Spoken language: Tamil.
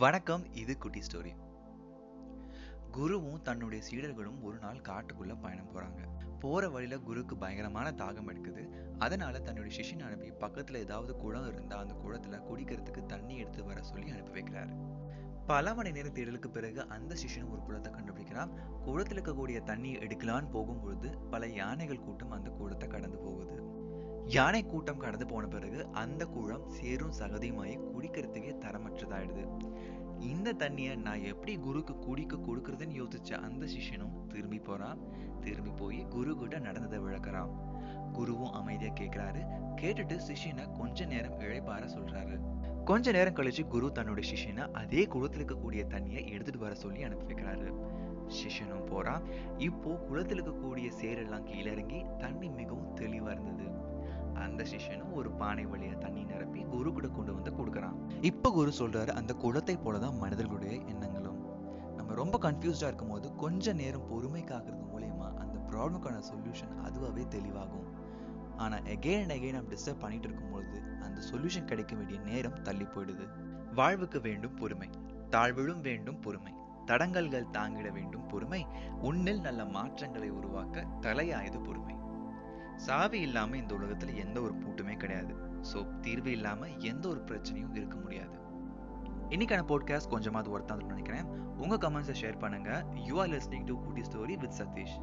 வணக்கம். இது குட்டி ஸ்டோரி. குருவும் தன்னுடைய சீடர்களும் ஒரு நாள் காட்டுக்குள்ள பயணம் போறாங்க. போற வழியில குருக்கு பயங்கரமான தாகம் எடுக்குது. அதனால தன்னுடைய சிஷ்யனை அனுப்பி பக்கத்துல ஏதாவது குளம் இருந்தா அந்த குளத்துல குடிக்கிறதுக்கு தண்ணி எடுத்து வர சொல்லி அனுப்பி வைக்கிறாரு. பல மணி நேர தேடலுக்கு பிறகு அந்த சிஷ்யனும் ஒரு குளத்தை கண்டுபிடிக்கிறான். குளத்துல இருக்கக்கூடிய தண்ணி எடுக்கலான்னு போகும்பொழுது பல யானைகள் கூட்டம் அந்த குளத்தை கடந்து போகுது. யானை கூட்டம் கடந்து போன பிறகு அந்த குளம் சேரும் சகதியுமாயி குடிக்கிறதுக்கே தரமற்றதாயிடுது. இந்த தண்ணியை நான் எப்படி குருக்கு குடிக்க கொடுக்கறதுன்னு யோசிச்ச அந்த சிஷ்யனும் திரும்பி போறான். திரும்பி போய் குரு கிட்ட நடந்ததை விளக்குறான். குருவும் அமைதியா கேட்கிறாரு. கேட்டுட்டு சிஷ்யனை கொஞ்ச நேரம் இளைப்பாற சொல்றாரு. கொஞ்ச நேரம் கழிச்சு குரு தன்னுடைய சிஷ்யனை அதே குளத்துல இருக்கக்கூடிய தண்ணியை எடுத்துட்டு வர சொல்லி அனுப்பி வைக்கிறாரு. சிஷ்யனும் போறான். இப்போ குளத்துல இருக்கக்கூடிய சேரெல்லாம் கீழே இறங்கி தண்ணி மிகவும் தெளிவா இருந்தது. அந்த சிஷ்யனும் ஒரு பானை வழியா தண்ணி நிரப்பி குரு கூட கொண்டு வந்து கொடுக்கறான். இப்ப குரு சொல்றாரு, அந்த குளத்தை போலதான் மனிதர்களுடைய எண்ணங்களும். நம்ம ரொம்ப கன்ஃபியூஸ்டா இருக்கும் போது கொஞ்ச நேரம் பொறுமை காக்குறது மூலயமா அந்த ப்ராப்ளம்கான சொல்யூஷன் அதுவாகவே தெளிவாகும். ஆனா எகெயின் அண்ட் எகெயின் நம்ம டிஸ்டர்ப் பண்ணிட்டு இருக்கும்பொழுது அந்த சொல்யூஷன் கிடைக்க வேண்டிய நேரம் தள்ளி போயிடுது. வாழ்வுக்கு வேண்டும் பொறுமை, தாழ்விலும் வேண்டும் பொறுமை, தடங்கல்கள் தாங்கிட வேண்டும் பொறுமை, உன்னில் நல்ல மாற்றங்களை உருவாக்க தலையாயது பொறுமை. சாவி இல்லாம இந்த உலகத்துல எந்த ஒரு பூட்டுமே கிடையாது. சோ தீர்வு இல்லாம எந்த ஒரு பிரச்சனையும் இருக்க முடியாது. இன்னைக்கான பாட்காஸ்ட் கொஞ்சமாவது ஒர்த்தான்னு நினைக்கிறேன். உங்க கமெண்ட்ஸை ஷேர் பண்ணுங்க. யூ ஆர் லிஸ்னிங் டு குட்டி ஸ்டோரி வித் சதீஷ்.